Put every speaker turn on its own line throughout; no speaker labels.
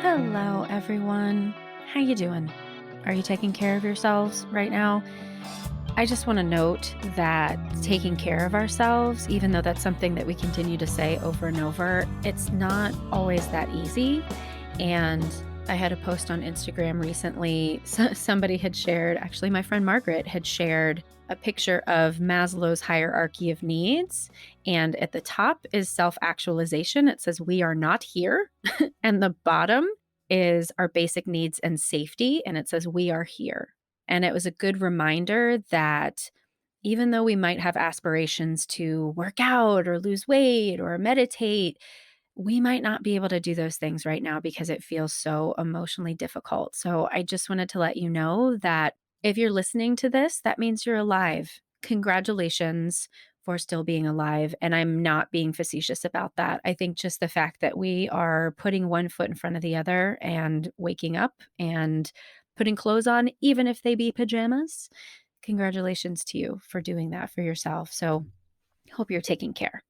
Hello, everyone. How you doing? Are you taking care of yourselves right now? I just want to note that taking care of ourselves, even though that's something that we continue to say over and over, it's not always that easy. And I had a post on Instagram recently. Somebody had shared, actually, my friend Margaret had shared a picture of Maslow's hierarchy of needs. And at the top is self-actualization. It says, "We are not here." And the bottom is our basic needs and safety. And it says, "We are here." And it was a good reminder that even though we might have aspirations to work out or lose weight or meditate, we might not be able to do those things right now because it feels so emotionally difficult. So I just wanted to let you know that if you're listening to this, that means you're alive. Congratulations for still being alive. And I'm not being facetious about that. I think just the fact that we are putting one foot in front of the other and waking up and putting clothes on, even if they be pajamas, congratulations to you for doing that for yourself. So hope you're taking care.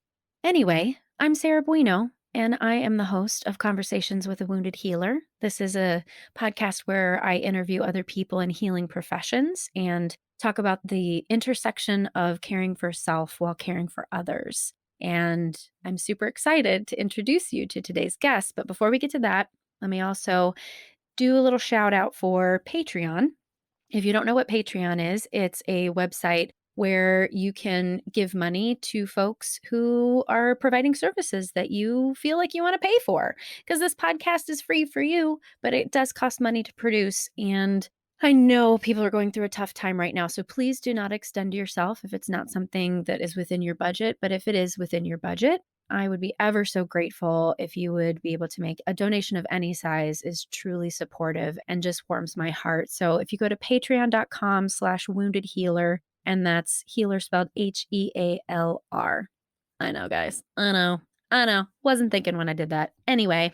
Anyway, I'm Sarah Bueno, and I am the host of Conversations with a Wounded Healer. This is a podcast where I interview other people in healing professions and talk about the intersection of caring for self while caring for others. And I'm super excited to introduce you to today's guest. But before we get to that, let me also do a little shout out for Patreon. If you don't know what Patreon is, it's a website where you can give money to folks who are providing services that you feel like you want to pay for. Because this podcast is free for you, but it does cost money to produce. And I know people are going through a tough time right now. So please do not extend yourself if it's not something that is within your budget. But if it is within your budget, I would be ever so grateful if you would be able to make a donation of any size. Is truly supportive and just warms my heart. So if you go to patreon.com/wounded healer, and that's healer spelled HEALR. I know, guys. I know. Wasn't thinking when I did that. Anyway,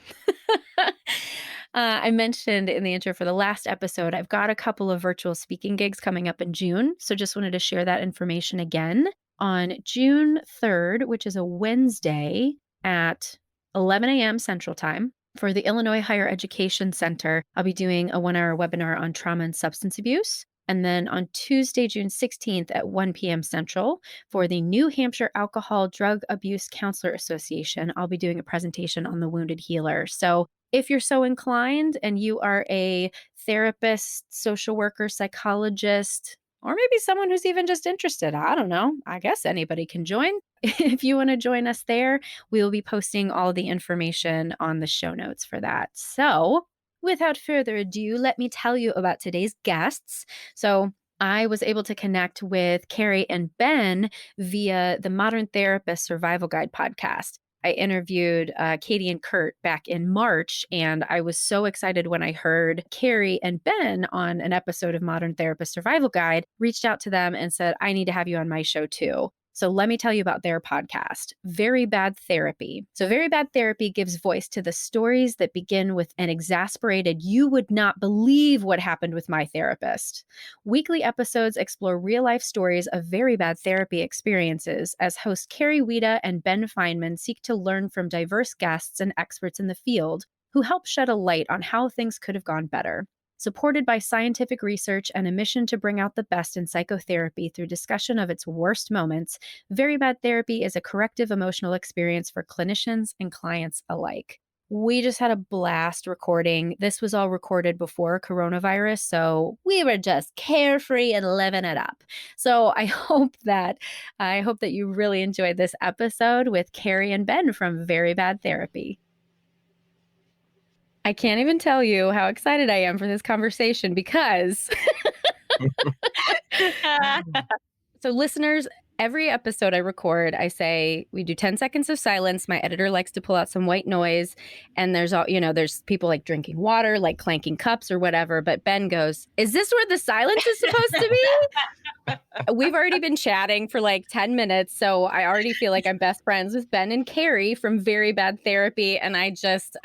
I mentioned in the intro for the last episode, I've got a couple of virtual speaking gigs coming up in June. So just wanted to share that information again. On June 3rd, which is a Wednesday at 11 a.m. Central Time for the Illinois Higher Education Center, I'll be doing a 1-hour webinar on trauma and substance abuse. And then on Tuesday, June 16th at 1 p.m. Central for the New Hampshire Alcohol Drug Abuse Counselor Association, I'll be doing a presentation on the wounded healer. So if you're so inclined and you are a therapist, social worker, psychologist, or maybe someone who's even just interested, I don't know, I guess anybody can join. If you want to join us there, we will be posting all the information on the show notes for that. So without further ado, let me tell you about today's guests. So I was able to connect with Carrie and Ben via the Modern Therapist Survival Guide podcast. I interviewed Katie and Kurt back in March, and I was so excited when I heard Carrie and Ben on an episode of Modern Therapist Survival Guide, reached out to them and said, "I need to have you on my show too." So let me tell you about their podcast, Very Bad Therapy. So Very Bad Therapy gives voice to the stories that begin with an exasperated, "You would not believe what happened with my therapist." Weekly episodes explore real-life stories of very bad therapy experiences as hosts Carrie Wiita and Ben Fineman seek to learn from diverse guests and experts in the field who help shed a light on how things could have gone better. Supported by scientific research and a mission to bring out the best in psychotherapy through discussion of its worst moments, Very Bad Therapy is a corrective emotional experience for clinicians and clients alike. We just had a blast recording. This was all recorded before coronavirus, so we were just carefree and living it up. So I hope that you really enjoyed this episode with Carrie and Ben from Very Bad Therapy. I can't even tell you how excited I am for this conversation because so listeners, every episode I record, I say we do 10 seconds of silence. My editor likes to pull out some white noise, and there's people like drinking water, like clanking cups or whatever. But Ben goes, "Is this where the silence is supposed to be?" We've already been chatting for like 10 minutes, so I already feel like I'm best friends with Ben and Carrie from Very Bad Therapy, and I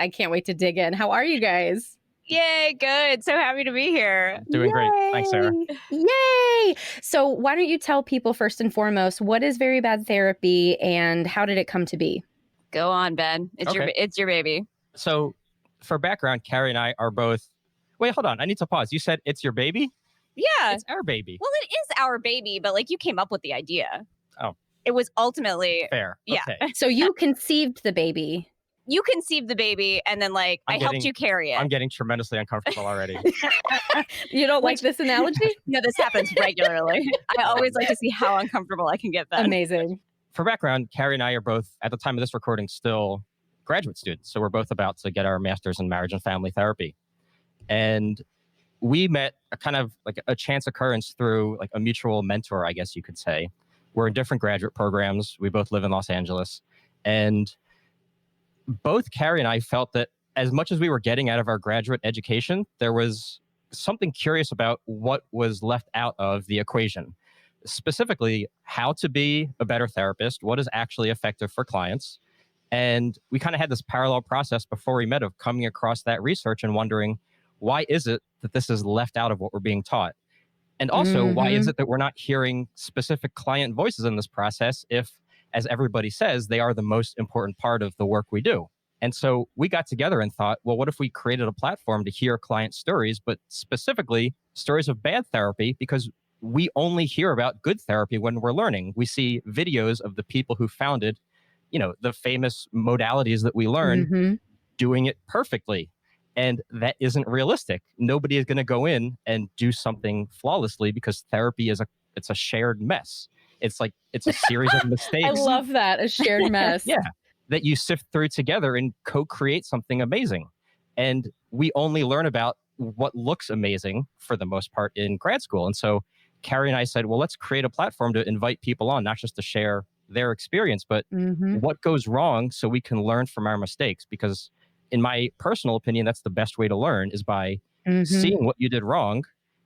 can't wait to dig in. How are you guys?
Yay, good. So happy to be here.
Doing great. Thanks, Sarah.
Yay! So why don't you tell people first and foremost, what is Very Bad Therapy and how did it come to be?
Go on, Ben. It's your baby.
So for background, Carrie and I are both. Wait, hold on. I need to pause. You said it's your baby?
Yeah.
It's our baby.
Well, it is our baby, but like you came up with the idea.
Oh.
It was ultimately
Fair.
Yeah.
Okay.
So you conceived the baby.
You conceived the baby, and then like I helped you carry it.
I'm getting tremendously uncomfortable already.
You don't like this analogy?
No, this happens regularly. I always like to see how uncomfortable I can get then.
Amazing.
For background, Carrie and I are both, at the time of this recording, still graduate students. So we're both about to get our master's in marriage and family therapy. And we met a kind of like a chance occurrence through like a mutual mentor, I guess you could say. We're in different graduate programs. We both live in Los Angeles. And both Carrie and I felt that as much as we were getting out of our graduate education, there was something curious about what was left out of the equation. Specifically, how to be a better therapist, what is actually effective for clients. And we kind of had this parallel process before we met of coming across that research and wondering, why is it that this is left out of what we're being taught? And also, why is it that we're not hearing specific client voices in this process if, as everybody says, they are the most important part of the work we do? And so we got together and thought, well, what if we created a platform to hear client stories, but specifically stories of bad therapy, because we only hear about good therapy when we're learning. We see videos of the people who founded, the famous modalities that we learn doing it perfectly. And that isn't realistic. Nobody is going to go in and do something flawlessly because therapy it's a shared mess. It's a series of mistakes.
I love that, a shared mess.
Yeah, that you sift through together and co-create something amazing. And we only learn about what looks amazing for the most part in grad school. And so Carrie and I said, well, let's create a platform to invite people on, not just to share their experience, but what goes wrong so we can learn from our mistakes. Because in my personal opinion, that's the best way to learn is by seeing what you did wrong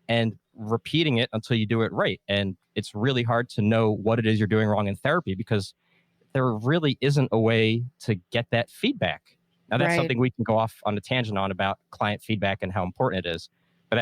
and repeating it until you do it right. And it's really hard to know what it is you're doing wrong in therapy because there really isn't a way to get that feedback. Now, that's something we can go off on a tangent on about client feedback and how important it is. But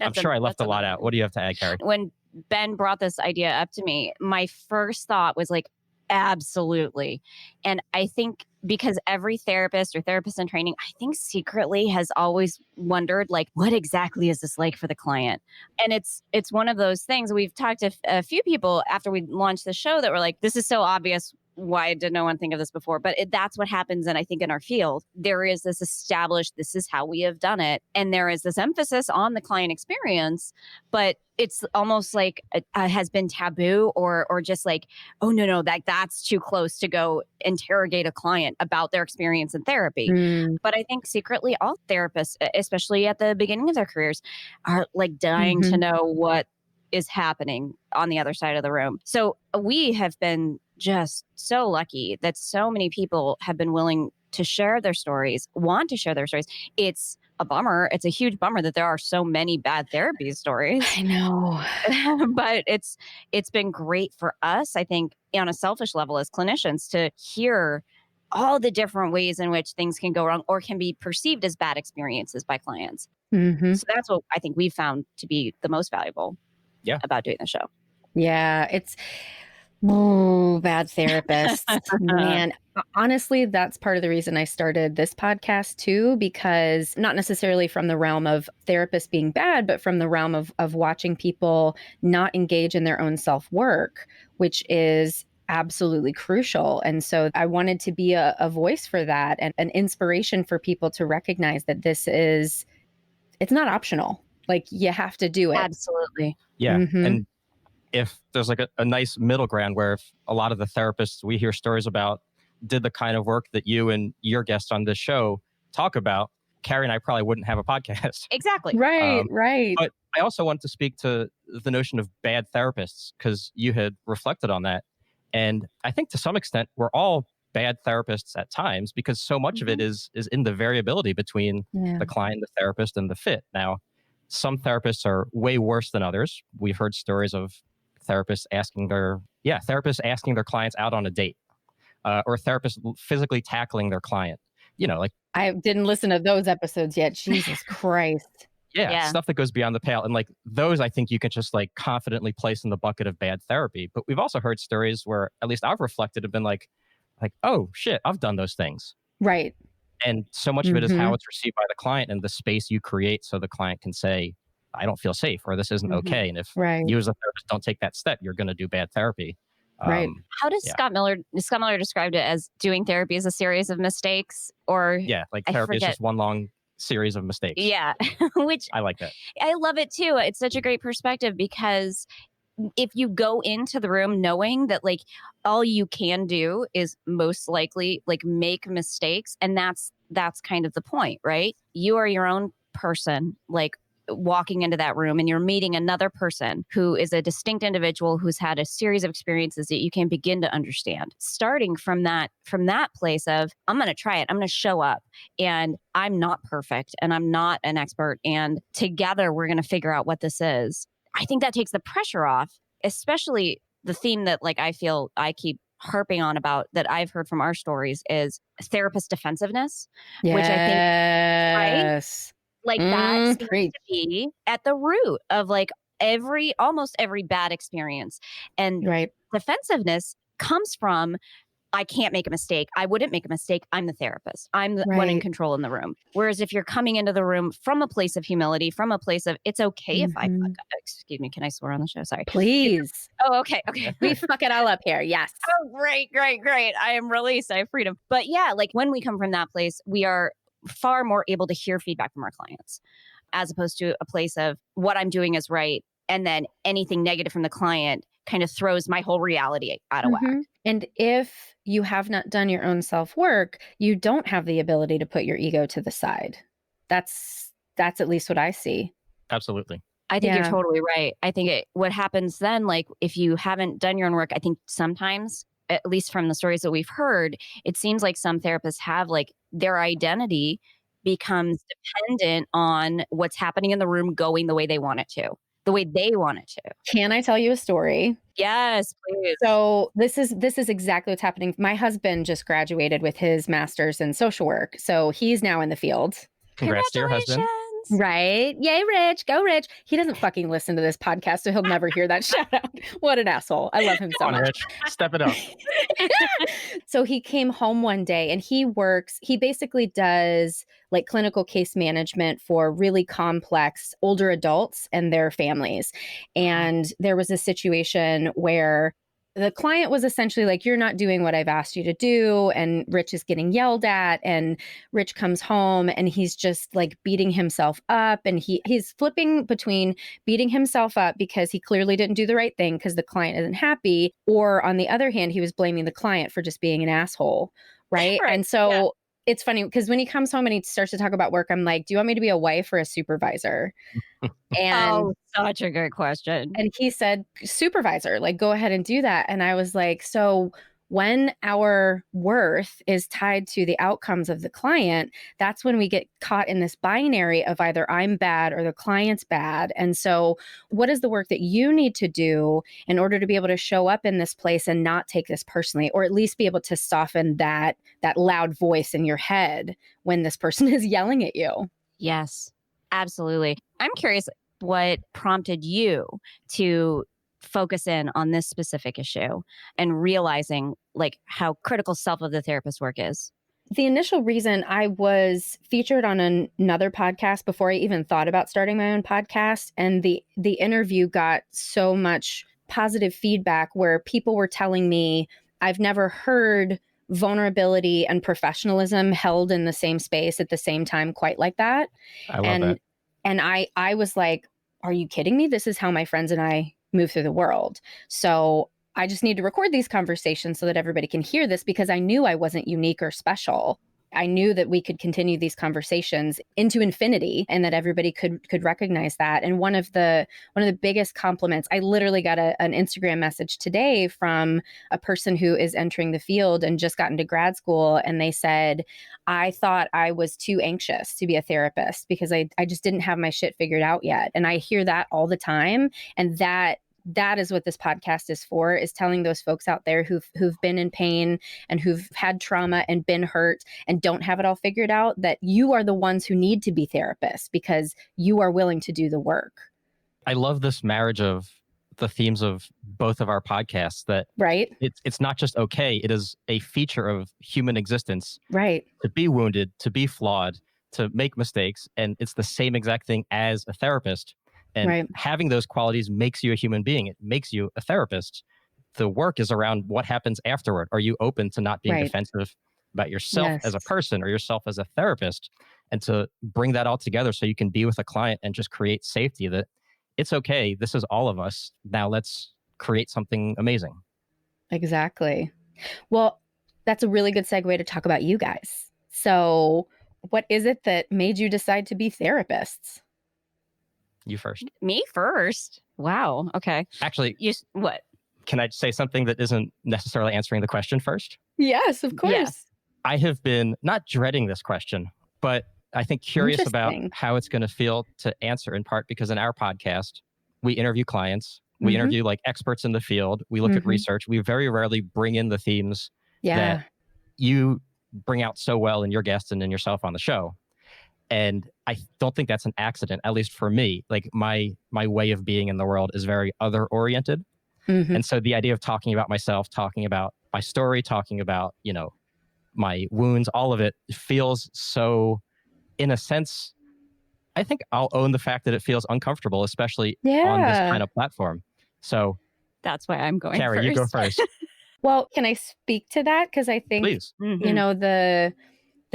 I'm sure I left a lot out. What do you have to add, Carrie?
When Ben brought this idea up to me, my first thought was like, absolutely. And I think because every therapist or therapist in training, I think secretly has always wondered, like, what exactly is this like for the client? And it's one of those things. We've talked to a few people after we launched the show that were like, this is so obvious. Why did no one think of this before? But that's what happens. And I think in our field, there is this established, this is how we have done it. And there is this emphasis on the client experience, but it's almost like it has been taboo or just like, oh, no, that's too close to go interrogate a client about their experience in therapy. But I think secretly all therapists, especially at the beginning of their careers, are like dying to know what is happening on the other side of the room. So we have been just so lucky that so many people have been willing to share their stories, want to share their stories. It's a bummer. It's a huge bummer that there are so many bad therapy stories.
I know.
But it's been great for us, I think, on a selfish level as clinicians to hear all the different ways in which things can go wrong or can be perceived as bad experiences by clients. So that's what I think we've found to be the most valuable about doing the show.
Yeah, it's bad therapists. Man, honestly, that's part of the reason I started this podcast too, because not necessarily from the realm of therapists being bad, but from the realm of watching people not engage in their own self-work, which is absolutely crucial. And so I wanted to be a voice for that and an inspiration for people to recognize that it's not optional. Like you have to do it.
Absolutely.
Yeah. And if there's like a nice middle ground where if a lot of the therapists we hear stories about did the kind of work that you and your guests on this show talk about, Carrie and I probably wouldn't have a podcast.
Exactly.
Right.
But I also want to speak to the notion of bad therapists because you had reflected on that. And I think to some extent, we're all bad therapists at times because so much of it is in the variability between the client, the therapist, and the fit. Now, some therapists are way worse than others. We've heard stories of therapists asking their clients out on a date, or therapists physically tackling their client. Like
I didn't listen to those episodes yet. Jesus Christ.
Yeah, stuff that goes beyond the pale. And like those, I think you can just like confidently place in the bucket of bad therapy. But we've also heard stories where at least I've reflected have been like, oh shit, I've done those things.
Right.
And so much of it is
Mm-hmm.
how it's received by the client and the space you create so the client can say, I don't feel safe, or this isn't okay. And if
Right.
you as a therapist don't take that step, you're going to do bad therapy.
Right.
How does
Yeah.
Scott Miller described it as doing therapy as a series of mistakes, or
Yeah, like
I
therapy is
forget.
just one long series of mistakes.
Yeah, which
I like that.
I love it too. It's such a great perspective because if you go into the room knowing that like all you can do is most likely like make mistakes, and that's kind of the point, right? You are your own person, like walking into that room, and you're meeting another person who is a distinct individual who's had a series of experiences that you can begin to understand. Starting from that place of, I'm going to try it, I'm going to show up, and I'm not perfect and I'm not an expert, and together we're going to figure out what this is. I think that takes the pressure off, especially the theme that like I feel I keep harping on about that I've heard from our stories is therapist defensiveness, which I think, right?
Yes.
Like that seems
Preach.
to be at the root of like almost every bad experience. And
Right.
defensiveness comes from, I can't make a mistake. I wouldn't make a mistake. I'm the therapist. I'm the one in
Right.
control in the room. Whereas if you're coming into the room from a place of humility, from a place of, it's okay if I fuck
Mhm.
up. Excuse me, can I swear on the show? Sorry.
Please.
Oh, okay.
We fuck it all up here. Yes.
Oh, great. I am released. I have freedom. But yeah, like when we come from that place, we are far more able to hear feedback from our clients, as opposed to a place of what I'm doing is right. And then anything negative from the client kind of throws my whole reality out of whack.
Mhm. And if you have not done your own self-work, you don't have the ability to put your ego to the side. That's at least what I see.
Absolutely.
I think you're
Yeah.
totally right. I think what happens then, like if you haven't done your own work, I think sometimes, at least from the stories that we've heard, it seems like some therapists have like their identity becomes dependent on what's happening in the room going the way they want it to, the way they want it to.
Can I tell you a story?
Yes, please.
So this is exactly what's happening. My husband just graduated with his master's in social work. So he's now in the field.
Congrats to your husband.
Congratulations.
Right? Yay, Rich. Go, Rich. He doesn't fucking listen to this podcast, so he'll never hear that shout out. What an asshole. I love him so
Come on,
much.
Rich. Step it up.
So he came home one day and he basically does like clinical case management for really complex older adults and their families. And there was a situation where the client was essentially like, you're not doing what I've asked you to do. And Rich is getting yelled at. And Rich comes home and he's just like beating himself up. And he's flipping between beating himself up because he clearly didn't do the right thing because the client isn't happy. Or on the other hand, he was blaming the client for just being an asshole. Right.
Right.
And so it's funny because when he comes home and he starts to talk about work, I'm like, do you want me to be a wife or a supervisor? And
such a good question.
and he said, supervisor, like, go ahead and do that. And I was like, so when our worth is tied to the outcomes of the client, that's when we get caught in this binary of either I'm bad or the client's bad. And so what is the work that you need to do in order to be able to show up in this place and not take this personally, or at least be able to soften that loud voice in your head when this person is yelling at you?
Yes, absolutely. I'm curious what prompted you to focus in on this specific issue and realizing like how critical self of the therapist work is.
The initial reason I was featured on another podcast before I even thought about starting my own podcast, and the interview got so much positive feedback where people were telling me, I've never heard vulnerability and professionalism held in the same space at the same time quite like that.
I love that.
And I was like, are you kidding me? This is how my friends and I move through the world. So I just need to record these conversations so that everybody can hear this, because I knew I wasn't unique or special. I knew that we could continue these conversations into infinity and that everybody could recognize that. And one of the biggest compliments, I literally got an Instagram message today from a person who is entering the field and just got into grad school. And they said, I thought I was too anxious to be a therapist because I just didn't have my shit figured out yet. And I hear that all the time. And that is what this podcast is for, is telling those folks out there who've been in pain and who've had trauma and been hurt and don't have it all figured out, that you are the ones who need to be therapists because you are willing to do the work.
I love this marriage of the themes of both of our podcasts, that
Right.
it's not just okay, it is a feature of human existence
Right.
to be wounded, to be flawed, to make mistakes. And it's the same exact thing as a therapist. And
Right.
having those qualities makes you a human being. It makes you a therapist. The work is around what happens afterward. Are you open to not being
Right.
defensive about yourself as a
Yes.
person or yourself as a therapist, and to bring that all together so you can be with a client and just create safety that it's okay. This is all of us. Now let's create something amazing.
Exactly. Well, that's a really good segue to talk about you guys. So, what is it that made you decide to be therapists?
You first.
Me first. Wow. Okay.
Actually,
What?
can I say something that isn't necessarily answering the question first?
Yes, of course.
Yes.
I have been not dreading this question, but I think curious about
Interesting.
how it's going to feel to answer, in part because in our podcast, we interview clients, we
Mhm.
interview like experts in the field, we look at
Mhm.
research, we very rarely bring in the themes
Yeah.
that you bring out so well in your guests and in yourself on the show. And I don't think that's an accident, at least for me. Like my way of being in the world is very other oriented.
Mhm.
And so the idea of talking about myself, talking about my story, talking about, my wounds, all of it feels so, in a sense, I think I'll own the fact that it feels uncomfortable, especially on this
Yeah.
kind of platform. So,
That's why I'm going
Carrie,
first.
you go first,
Well, can I speak to that? Because I think
please.
Mhm.
you know the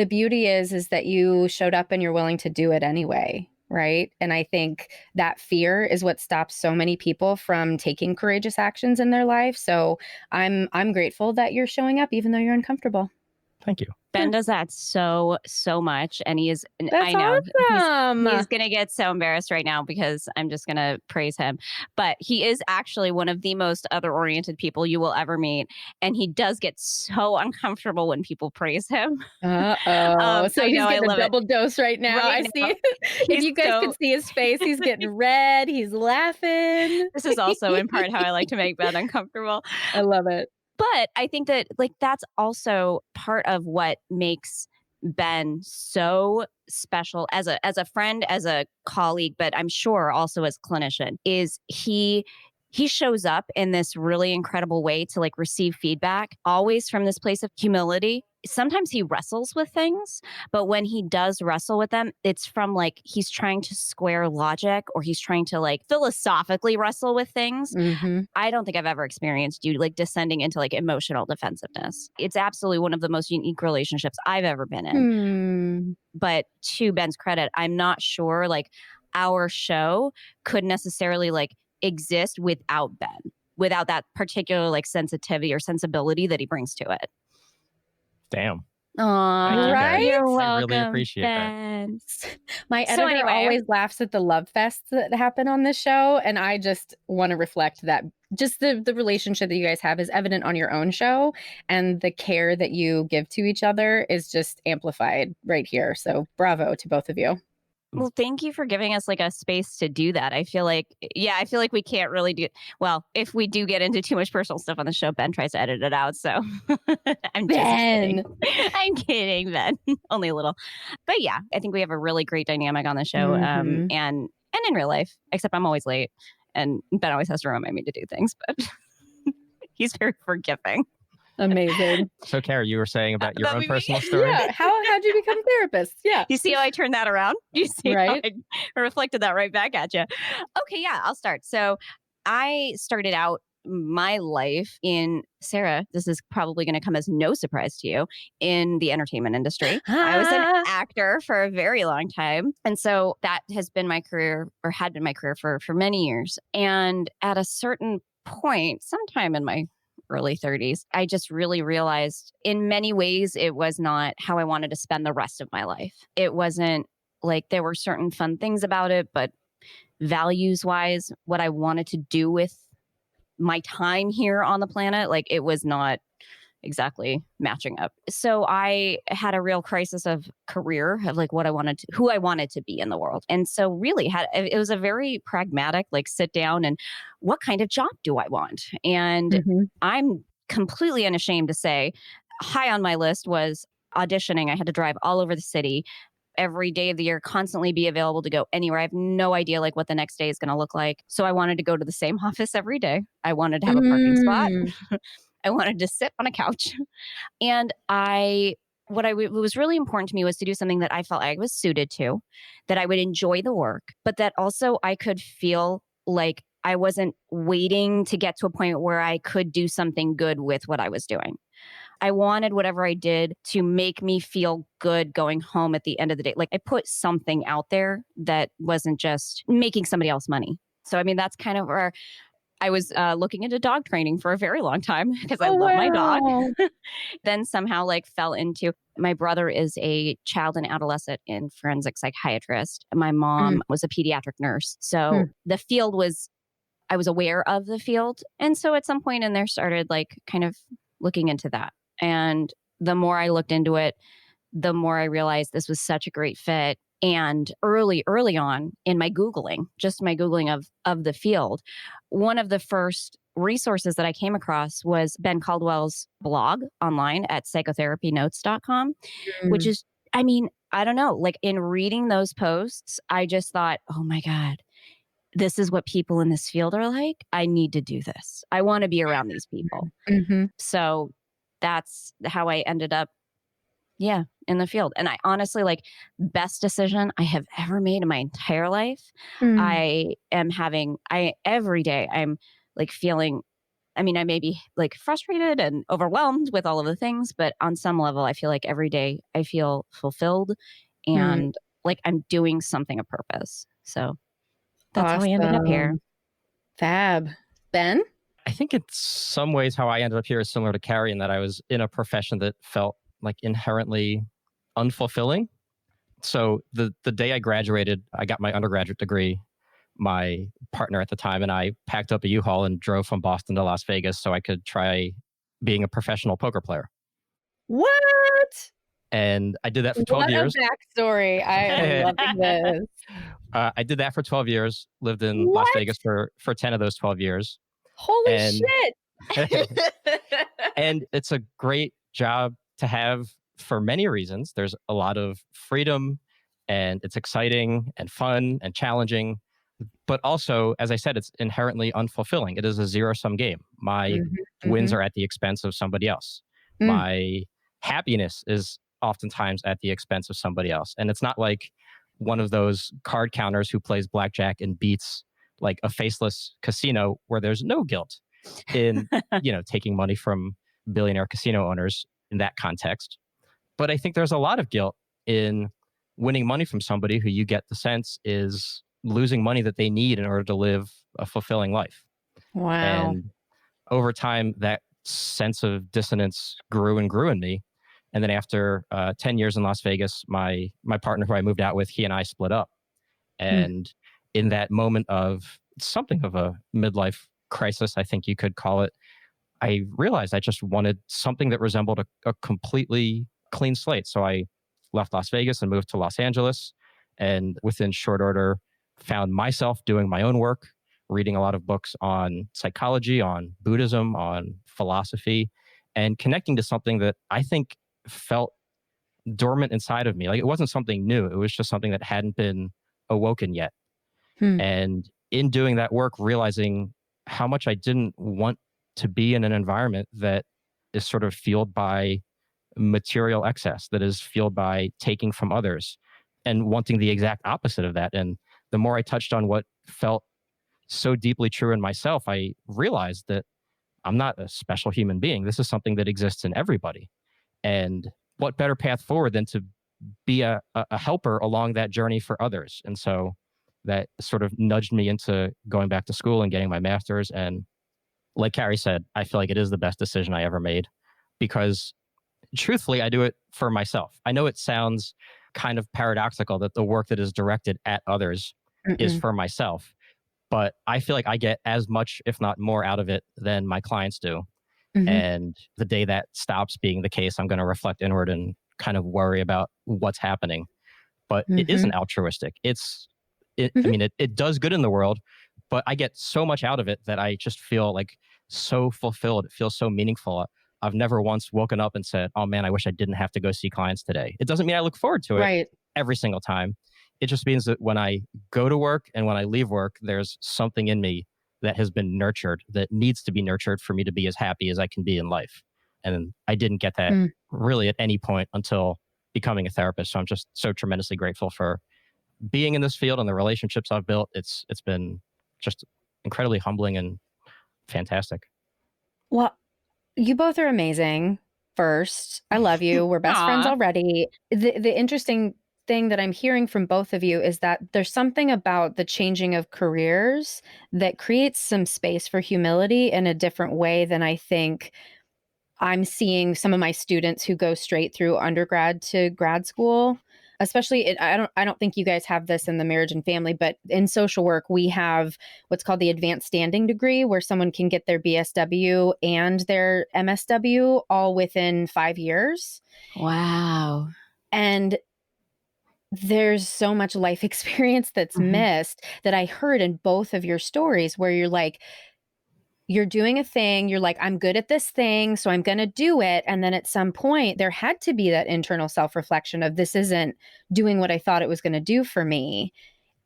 beauty is that you showed up and you're willing to do it anyway, right? And I think that fear is what stops so many people from taking courageous actions in their life. So I'm grateful that you're showing up even though you're uncomfortable.
Thank you.
Ben does that so much, and he is.
That's
I know
awesome.
he's going to get so embarrassed right now because I'm just going to praise him. But he is actually one of the most other-oriented people you will ever meet, and he does get so uncomfortable when people praise him.
Uh-oh. So
I
he's
know, I
getting a
love it.
double dose right now.
Right
I see.
now,
If
he's
you guys could see his face, he's getting red. He's laughing.
This is also in part how I like to make Ben uncomfortable.
I love it.
But I think that that's also part of what makes Ben so special as a friend, as a colleague, but I'm sure also as clinician, is he shows up in this really incredible way to receive feedback, always from this place of humility. Sometimes he wrestles with things, but when he does wrestle with them, it's from he's trying to square logic, or he's trying to philosophically wrestle with things.
Mm-hmm.
I don't think I've ever experienced you descending into emotional defensiveness. It's absolutely one of the most unique relationships I've ever been in. But to Ben's credit, I'm not sure our show could necessarily exist without Ben, without that particular sensitivity or sensibility that he brings to it.
Damn.
Aw,
Thank you,
right?
You're
I
welcome,
really appreciate that.
Ben.
My
So
editor
anyway.
always laughs at the love fests that happen on this show, and I just want to reflect that just the relationship that you guys have is evident on your own show, and the care that you give to each other is just amplified right here. So bravo to both of you.
Well, thank you for giving us a space to do that. I feel like we can't really do. Well, if we do get into too much personal stuff on the show, Ben tries to edit it out. So I'm just kidding. I'm kidding, Ben. Only a little. But yeah, I think we have a really great dynamic on the show,
Mhm.
and in real life. Except I'm always late, and Ben always has to remind me to do things. But he's very forgiving.
Amazing.
So, Carrie, you were saying about your
That'd
own
be me.
personal story?
Yeah. How'd you become therapists? Yeah.
You see how I turned that around? You see
Right.
how I reflected that right back at you? Okay, yeah, I'll start. So I started out my life in, Sarah, this is probably going to come as no surprise to you, in the entertainment industry. I was an actor for a very long time. And so that has been my career, or had been my career for many years. And at a certain point, sometime in my early 30s, I just really realized in many ways it was not how I wanted to spend the rest of my life. It wasn't there were certain fun things about it, but values wise, what I wanted to do with my time here on the planet, it was not exactly matching up. So I had a real crisis of career, of what I wanted to, who I wanted to be in the world. And so really it was a very pragmatic, sit down and what kind of job do I want? And
Mhm.
I'm completely unashamed to say high on my list was auditioning. I had to drive all over the city every day of the year, constantly be available to go anywhere. I have no idea like what the next day is going to look like. So I wanted to go to the same office every day. I wanted to have a parking spot. I wanted to sit on a couch. And what was really important to me was to do something that I felt I was suited to, that I would enjoy the work, but that also I could feel like I wasn't waiting to get to a point where I could do something good with what I was doing. I wanted whatever I did to make me feel good going home at the end of the day. Like I put something out there that wasn't just making somebody else money. So, I mean, that's kind of where I was looking into dog training for a very long time because I love my dog. Then somehow like fell into, my brother is a child and adolescent and forensic psychiatrist. My mom was a pediatric nurse. So the field was, I was aware of the field. And so at some point in there started like kind of looking into that. And the more I looked into it, the more I realized this was such a great fit. And early on in my Googling, just my Googling of the field, one of the first resources that I came across was Ben Caldwell's blog online at psychotherapynotes.com, which is, I mean, I don't know, like in reading those posts, I just thought, oh my God, this is what people in this field are like. I need to do this. I want to be around these people. So that's how I ended up, in the field. And I honestly, like, best decision I have ever made in my entire life. Every day I'm like feeling, I mean, I may be like frustrated and overwhelmed with all of the things, but on some level, I feel like every day I feel fulfilled and like I'm doing something of purpose. So that's how I ended up here.
Fab. Ben?
I think in some ways how I ended up here is similar to Carrie in that I was in a profession that felt like inherently unfulfilling. So the day I graduated, I got my undergraduate degree. My partner at the time and I packed up a U-Haul and drove from Boston to Las Vegas so I could try being a professional poker player.
What?
And I did that for 12 years.
What a backstory. I am loving this.
I did that for 12 years, lived in Las Vegas for 10 of those 12 years.
Holy shit.
And it's a great job to have for many reasons. There's a lot of freedom and it's exciting and fun and challenging. But also, as I said, it's inherently unfulfilling. It is a zero-sum game. My wins are at the expense of somebody else. My happiness is oftentimes at the expense of somebody else. And it's not like one of those card counters who plays blackjack and beats like a faceless casino where there's no guilt in, taking money from billionaire casino owners in that context. But I think there's a lot of guilt in winning money from somebody who you get the sense is losing money that they need in order to live a fulfilling life.
Wow.
And over time, that sense of dissonance grew and grew in me. And then after 10 years in Las Vegas, my partner who I moved out with, he and I split up. And in that moment of something of a midlife crisis, I think you could call it, I realized I just wanted something that resembled a completely clean slate. So I left Las Vegas and moved to Los Angeles. And within short order, found myself doing my own work, reading a lot of books on psychology, on Buddhism, on philosophy, and connecting to something that I think felt dormant inside of me. Like it wasn't something new. It was just something that hadn't been awoken yet. And in doing that work, realizing how much I didn't want to be in an environment that is sort of fueled by material excess, that is fueled by taking from others and wanting the exact opposite of that. And the more I touched on what felt so deeply true in myself, I realized that I'm not a special human being. This is something that exists in everybody. And what better path forward than to be a helper along that journey for others? And so that sort of nudged me into going back to school and getting my master's. And like Carrie said, I feel like it is the best decision I ever made because truthfully, I do it for myself. I know it sounds kind of paradoxical that the work that is directed at others is for myself, but I feel like I get as much, if not more out of it than my clients do. And the day that stops being the case, I'm going to reflect inward and kind of worry about what's happening. But it isn't altruistic. I mean, it does good in the world, but I get so much out of it that I just feel like so fulfilled. It feels so meaningful. I've never once woken up and said, oh man, I wish I didn't have to go see clients today. It doesn't mean I look forward to it.
Right.
every single time. It just means that when I go to work and when I leave work, there's something in me that has been nurtured, that needs to be nurtured for me to be as happy as I can be in life. And I didn't get that really at any point until becoming a therapist. So I'm just so tremendously grateful for being in this field and the relationships I've built. It's been just incredibly humbling and fantastic.
Well, you both are amazing. First, I love you. We're best friends
Aw.
already. The interesting thing that I'm hearing from both of you is that there's something about the changing of careers that creates some space for humility in a different way than I think I'm seeing some of my students who go straight through undergrad to grad school. Especially, I don't think you guys have this in the marriage and family, but in social work, we have what's called the advanced standing degree, where someone can get their BSW and their MSW all within 5 years.
Wow.
And there's so much life experience that's missed that I heard in both of your stories, where you're like, you're doing a thing, you're like, I'm good at this thing, so I'm going to do it. And then at some point, there had to be that internal self-reflection of, this isn't doing what I thought it was going to do for me.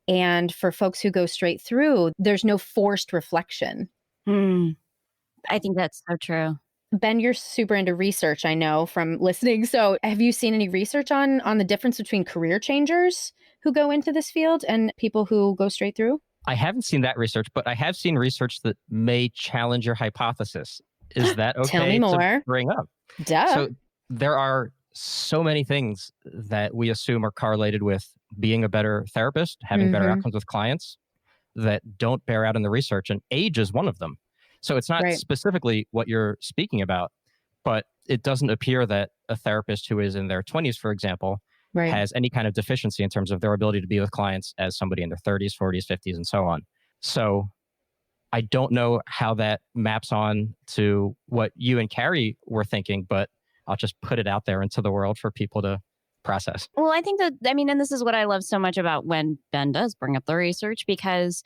And for folks who go straight through, there's no forced reflection.
I think that's so true.
Ben, you're super into research, I know from listening. So have you seen any research on the difference between career changers who go into this field and people who go straight through?
I haven't seen that research, but I have seen research that may challenge your hypothesis. Is that okay
Tell me more.
to bring up?
Duh.
So there are so many things that we assume are correlated with being a better therapist, having better outcomes with clients, that don't bear out in the research, and age is one of them. So it's not specifically what you're speaking about, but it doesn't appear that a therapist who is in their 20s, for example, has any kind of deficiency in terms of their ability to be with clients as somebody in their 30s, 40s, 50s, and so on. So I don't know how that maps on to what you and Carrie were thinking, but I'll just put it out there into the world for people to process.
Well, I think that, and this is what I love so much about when Ben does bring up the research, because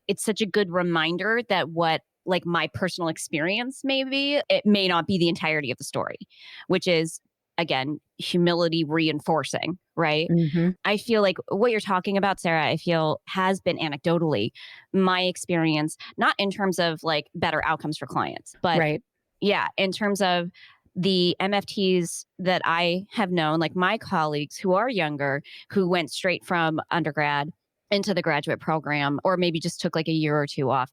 it's such a good reminder that what like my personal experience may be, it may not be the entirety of the story, which is, again, humility reinforcing, right? I feel like what you're talking about, Sarah, I feel has been anecdotally my experience, not in terms of like better outcomes for clients, but in terms of the MFTs that I have known, like my colleagues who are younger, who went straight from undergrad into the graduate program, or maybe just took like a year or two off.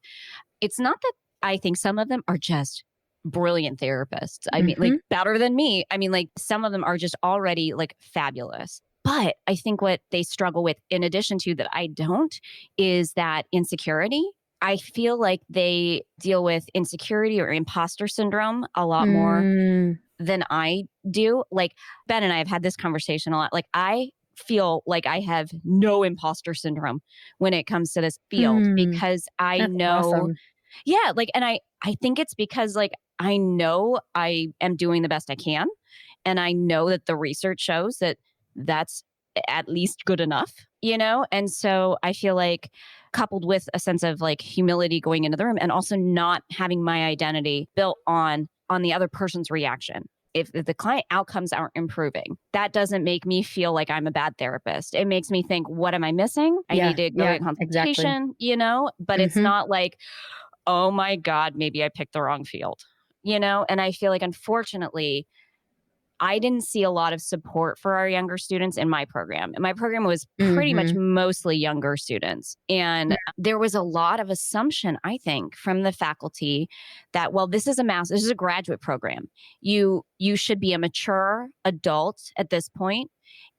It's not that I think some of them are just brilliant therapists. I mean, like better than me. I mean, like some of them are just already like fabulous. But I think what they struggle with, in addition to that I don't, is that insecurity. I feel like they deal with insecurity or imposter syndrome a lot more than I do. Like Ben and I have had this conversation a lot. Like I feel like I have no imposter syndrome when it comes to this field because I know, and I think it's because like I know I am doing the best I can. And I know that the research shows that that's at least good enough, you know? And so I feel like coupled with a sense of like humility going into the room and also not having my identity built on the other person's reaction. If the client outcomes aren't improving, that doesn't make me feel like I'm a bad therapist. It makes me think, what am I missing? I need to go get consultation, you know? But it's not like, oh my God, maybe I picked the wrong field, you know? And I feel like, unfortunately, I didn't see a lot of support for our younger students in my program. And my program was pretty much mostly younger students. And there was a lot of assumption, I think, from the faculty that, well, this is a graduate program. You should be a mature adult at this point,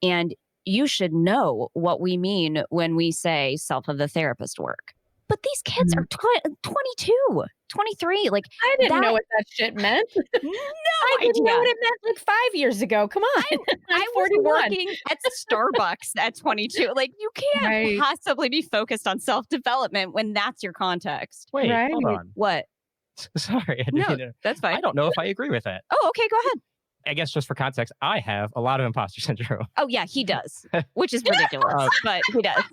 and you should know what we mean when we say self of the therapist work. But these kids are 22, 23. Like,
I didn't know what that shit meant.
No
I didn't know what it meant like 5 years ago. Come on.
I was working at Starbucks at 22. Like, you can't possibly be focused on self-development when that's your context.
Wait, hold on.
What?
Sorry.
That's fine.
I don't know if I agree with that.
Oh, okay. Go ahead.
I guess just for context, I have a lot of imposter syndrome.
Oh, yeah, he does, which is ridiculous, but he does.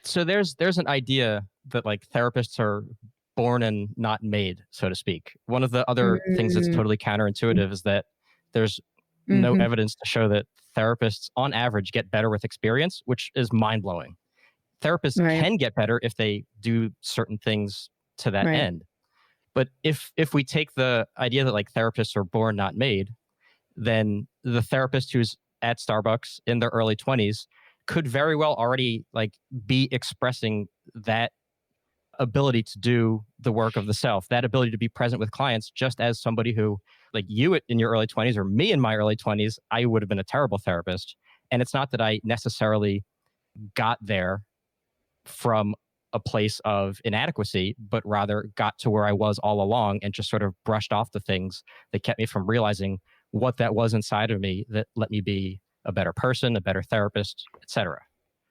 So there's an idea that like therapists are born and not made, so to speak. One of the other things that's totally counterintuitive is that there's no evidence to show that therapists on average get better with experience, which is mind-blowing. Therapists can get better if they do certain things to that end. But if we take the idea that like therapists are born, not made, then the therapist who's at Starbucks in their early 20s could very well already like be expressing that ability to do the work of the self, that ability to be present with clients, just as somebody who, like you in your early 20s or me in my early 20s, I would have been a terrible therapist. And it's not that I necessarily got there from a place of inadequacy, but rather got to where I was all along and just sort of brushed off the things that kept me from realizing what that was inside of me that let me be a better person, a better therapist, etc.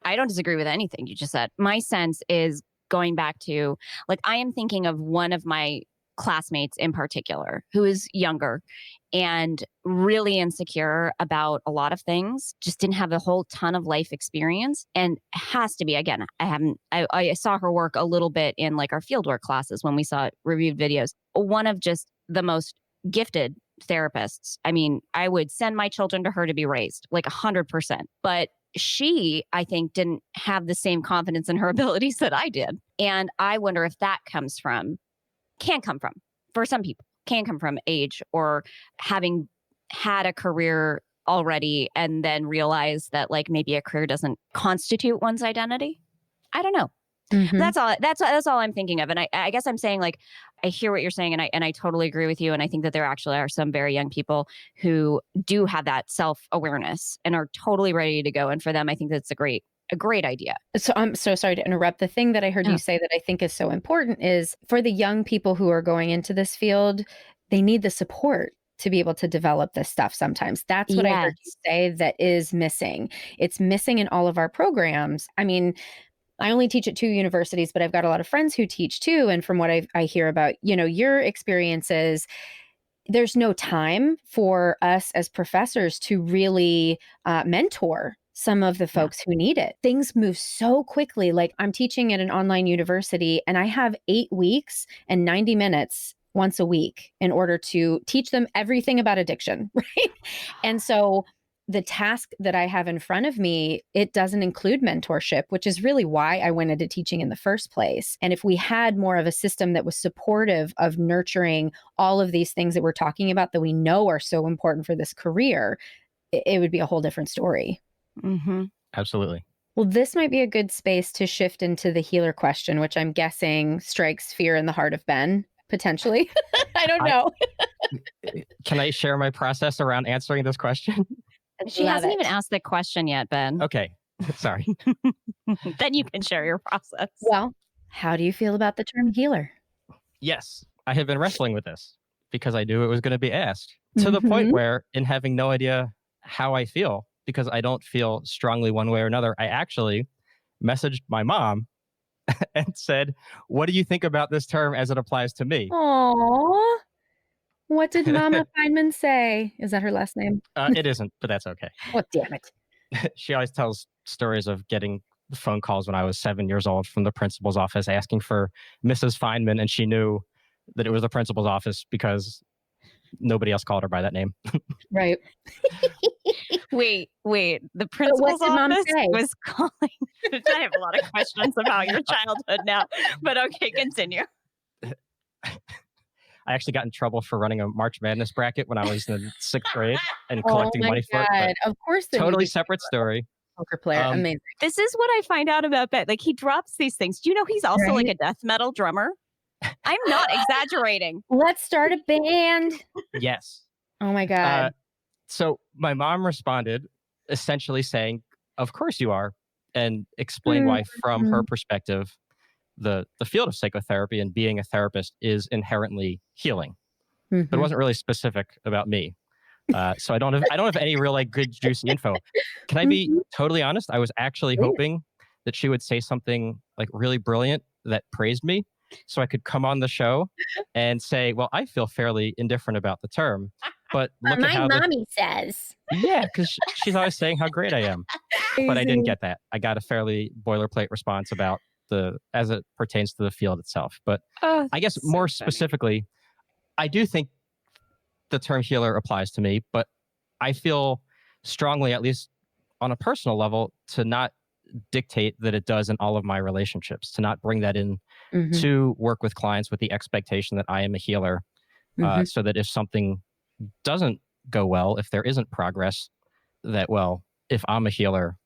I don't disagree with anything you just said. My sense is going back to, like, I am thinking of one of my classmates in particular who is younger and really insecure about a lot of things, just didn't have a whole ton of life experience, and has to be, again, I saw her work a little bit in like our fieldwork classes when we saw reviewed videos. One of just the most gifted therapists. I mean, I would send my children to her to be raised, like 100%. But she, I think, didn't have the same confidence in her abilities that I did. And I wonder if that can come from, for some people, can come from age or having had a career already and then realize that like maybe a career doesn't constitute one's identity. I don't know.
Mm-hmm.
That's all I'm thinking of. And I guess I'm saying, like, I hear what you're saying, and I totally agree with you. And I think that there actually are some very young people who do have that self-awareness and are totally ready to go. And for them, I think that's a great idea.
So I'm so sorry to interrupt. The thing that I heard you say that I think is so important is for the young people who are going into this field, they need the support to be able to develop this stuff sometimes. That's what I heard you say that is missing. It's missing in all of our programs. I mean, I only teach at 2 universities, but I've got a lot of friends who teach too. And from what I hear about, your experiences, there's no time for us as professors to really mentor some of the folks who need it. Things move so quickly. Like, I'm teaching at an online university and I have 8 weeks and 90 minutes once a week in order to teach them everything about addiction, right? And so the task that I have in front of me, it doesn't include mentorship, which is really why I went into teaching in the first place. And if we had more of a system that was supportive of nurturing all of these things that we're talking about that we know are so important for this career, it would be a whole different story.
Mm-hmm.
Absolutely.
Well, this might be a good space to shift into the healer question, which I'm guessing strikes fear in the heart of Ben, potentially. I don't know.
Can I share my process around answering this question?
She hasn't even asked the question yet, Ben.
Okay. Sorry.
Then you can share your process.
Well, how do you feel about the term healer?
Yes, I have been wrestling with this because I knew it was going to be asked, to the point where, in having no idea how I feel, because I don't feel strongly one way or another, I actually messaged my mom and said, "What do you think about this term as it applies to me?"
Aww. What did Mama Fineman say? Is that her last name?
It isn't, but that's okay.
Oh, damn it.
She always tells stories of getting phone calls when I was 7 years old from the principal's office asking for Mrs. Fineman, and she knew that it was the principal's office because nobody else called her by that name.
Right.
Wait. The principal's office was calling. I have a lot of questions about your childhood now, but okay, continue.
I actually got in trouble for running a March Madness bracket when I was in 6th grade and collecting money for it.
Of course.
Totally separate story.
Poker player. Amazing.
This is what I find out about Ben. Like, he drops these things. Do you know he's also like a death metal drummer? I'm not exaggerating.
Let's start a band.
Yes.
Oh my God.
So my mom responded essentially saying, "Of course you are," and explained why, from her perspective, the field of psychotherapy and being a therapist is inherently healing. But it wasn't really specific about me. So I don't have any real like good juicy info. Can I be totally honest? I was actually hoping that she would say something like really brilliant that praised me, so I could come on the show and say, "Well, I feel fairly indifferent about the term, but look at how
mommy says."
Yeah, because she's always saying how great I am. But I didn't get that. I got a fairly boilerplate response about as it pertains to the field itself. But I guess more specifically, I do think the term healer applies to me, but I feel strongly, at least on a personal level, to not dictate that it does in all of my relationships, to not bring that in
Mm-hmm.
to work with clients with the expectation that I am a healer,
Mm-hmm.
so that if something doesn't go well, if there isn't progress, that, well, if I'm a healer,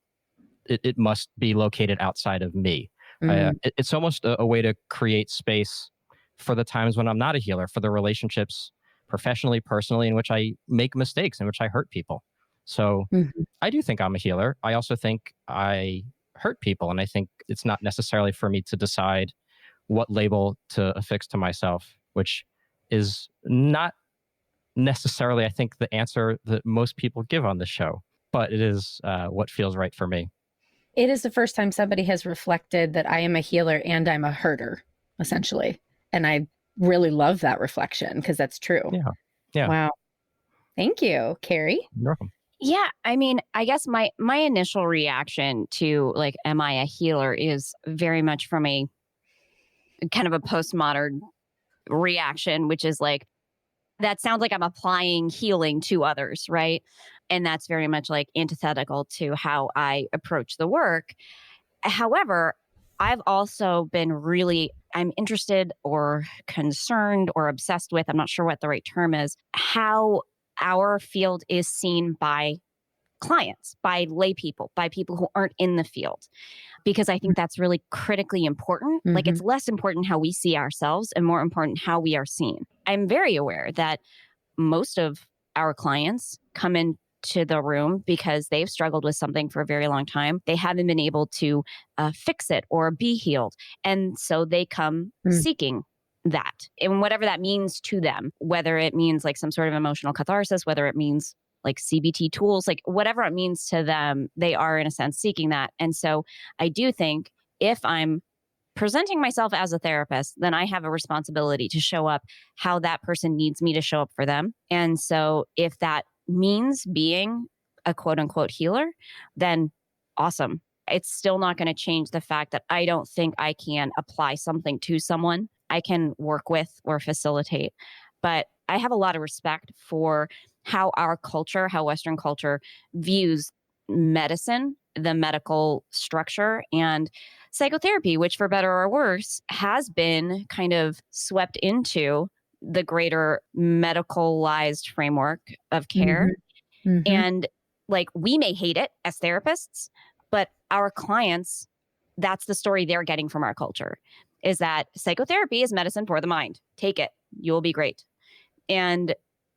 it must be located outside of me.
Mm-hmm.
It's almost a way to create space for the times when I'm not a healer, for the relationships, professionally, personally, in which I make mistakes, in which I hurt people. So
Mm-hmm.
I do think I'm a healer. I also think I hurt people. And I think it's not necessarily for me to decide what label to affix to myself, which is not necessarily, I think, the answer that most people give on the show, but it is what feels right for me.
It is the first time somebody has reflected that I am a healer and I'm a herder, essentially. And I really love that reflection because that's true.
Yeah. Yeah.
Wow. Thank you, Carrie.
You're welcome.
Yeah, I mean, I guess my initial reaction to like, am I a healer, is very much from a kind of a postmodern reaction, which is like, that sounds like I'm applying healing to others, right? And that's very much like antithetical to how I approach the work. However, I've also been I'm interested or concerned or obsessed with, I'm not sure what the right term is, how our field is seen by clients, by lay people, by people who aren't in the field, because I think that's really critically important.
Mm-hmm.
Like, it's less important how we see ourselves and more important how we are seen. I'm very aware that most of our clients come into the room because they've struggled with something for a very long time. They haven't been able to fix it or be healed. And so they come seeking that, and whatever that means to them, whether it means like some sort of emotional catharsis, whether it means like CBT tools, like whatever it means to them, they are in a sense seeking that. And so I do think if I'm presenting myself as a therapist, then I have a responsibility to show up how that person needs me to show up for them. And so if that means being a quote unquote healer, then awesome. It's still not going to change the fact that I don't think I can apply something to someone. I can work with or facilitate, but I have a lot of respect for how our culture, how Western culture views medicine, the medical structure, and psychotherapy, which for better or worse has been kind of swept into the greater medicalized framework of care.
Mm-hmm. Mm-hmm.
And like, we may hate it as therapists, but our clients, that's the story they're getting from our culture, is that psychotherapy is medicine for the mind. Take it. You'll be great. And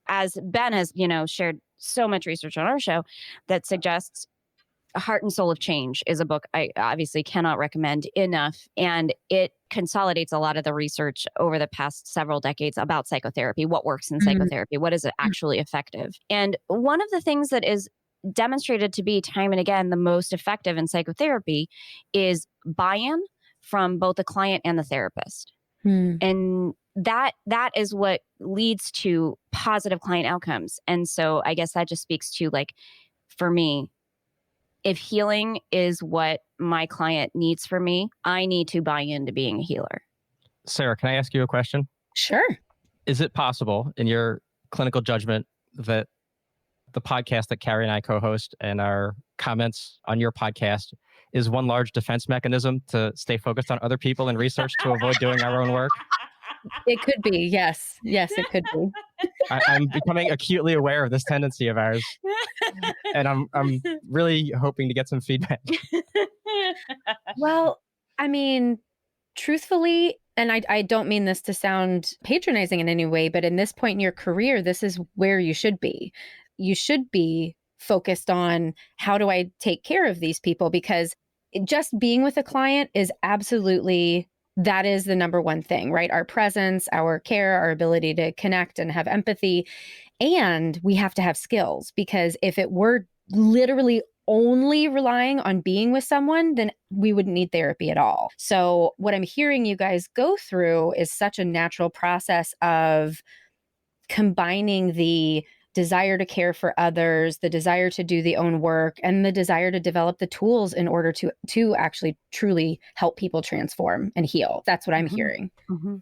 as Ben has, shared so much research on our show that suggests Heart and Soul of Change is a book I obviously cannot recommend enough. And it consolidates a lot of the research over the past several decades about psychotherapy, what works in psychotherapy, what is actually effective. And one of the things that is demonstrated to be time and again the most effective in psychotherapy is buy-in from both the client and the therapist. And that is what leads to positive client outcomes. And so I guess that just speaks to, like, for me, if healing is what my client needs from me, I need to buy into being a healer.
Sarah, can I ask you a question?
Sure.
Is it possible, in your clinical judgment, that the podcast that Carrie and I co-host and our comments on your podcast is one large defense mechanism to stay focused on other people and research to avoid doing our own work?
It could be. Yes. Yes, it could be.
I'm becoming acutely aware of this tendency of ours, and I'm really hoping to get some feedback.
Well, I mean, truthfully, and I don't mean this to sound patronizing in any way, but in this point in your career, this is where you should be. You should be focused on, how do I take care of these people? Because just being with a client is absolutely, that is the number one thing, right? Our presence, our care, our ability to connect and have empathy. And we have to have skills, because if it were literally only relying on being with someone, then we wouldn't need therapy at all. So what I'm hearing you guys go through is such a natural process of combining the desire to care for others, the desire to do the own work, and the desire to develop the tools in order to actually truly help people transform and heal. That's what I'm hearing.
Mm-hmm.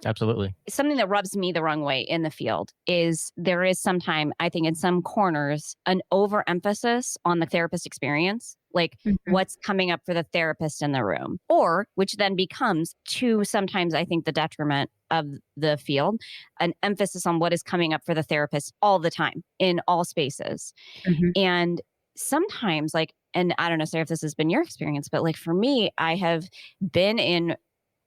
Absolutely.
Something that rubs me the wrong way in the field is there is sometimes, I think in some corners, an overemphasis on the therapist experience, like
Mhm.
what's coming up for the therapist in the room, or which then becomes to sometimes, I think, the detriment of the field, an emphasis on what is coming up for the therapist all the time in all spaces.
Mhm.
And sometimes, like, and I don't know, Sarah, if this has been your experience, but like for me, I have been in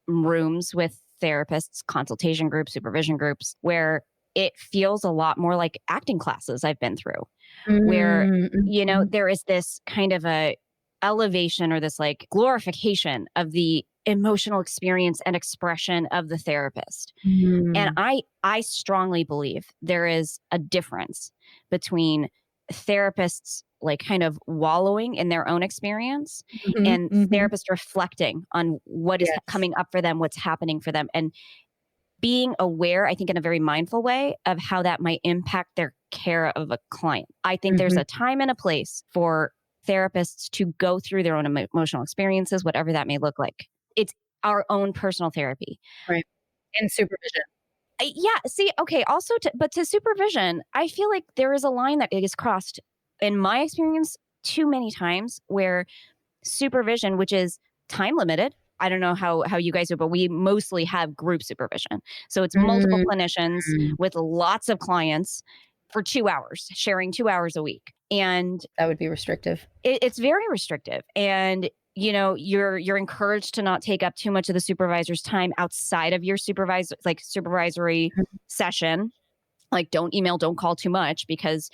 rooms with therapists, consultation groups, supervision groups, where it feels a lot more like acting classes I've been through, where,
Mm, mhm.
there is this kind of a elevation or this like glorification of the emotional experience and expression of the therapist. And
Mm.
I strongly believe there is a difference between therapists like kind of wallowing in their own experience
Mhm,
and
mhm.
therapists reflecting on what is
Yes.
coming up for them, what's happening for them, and being aware, I think, in a very mindful way of how that might impact their care of a client. I think there's
Mhm.
a time and a place for therapists to go through their own emotional experiences, whatever that may look like. It's our own personal therapy.
Right. And supervision.
Yeah. See, okay. Also, but to supervision, I feel like there is a line that is crossed in my experience too many times where supervision, which is time limited. I don't know how you guys do, but we mostly have group supervision. So it's multiple
Mm.
clinicians with lots of clients for 2 hours, sharing 2 hours a week. And
That would be restrictive.
it's very restrictive. And you're encouraged to not take up too much of the supervisor's time outside of your supervisory
Mhm.
session. Like, don't email, don't call too much, because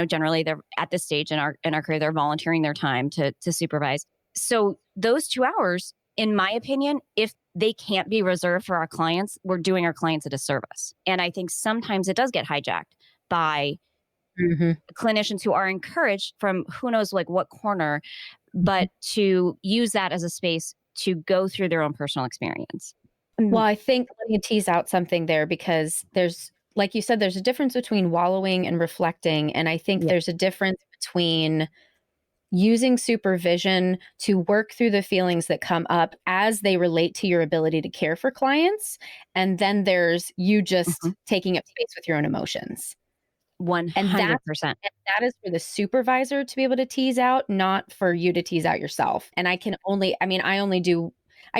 generally they're at this stage in our career, they're volunteering their time to supervise. So those 2 hours, in my opinion, if they can't be reserved for our clients, we're doing our clients a disservice. And I think sometimes it does get hijacked by
Mhm.
clinicians who are encouraged from who knows like what corner, but to use that as a space to go through their own personal experience.
Well, I think let me tease out something there because there's like you said, there's a difference between wallowing and reflecting, and I think
Yeah.
there's a difference between using supervision to work through the feelings that come up as they relate to your ability to care for clients, and then there's you just
Mhm.
taking up space with your own emotions. And that's
100%.
and that is for the supervisor to be able to tease out, not for you to tease out yourself. And I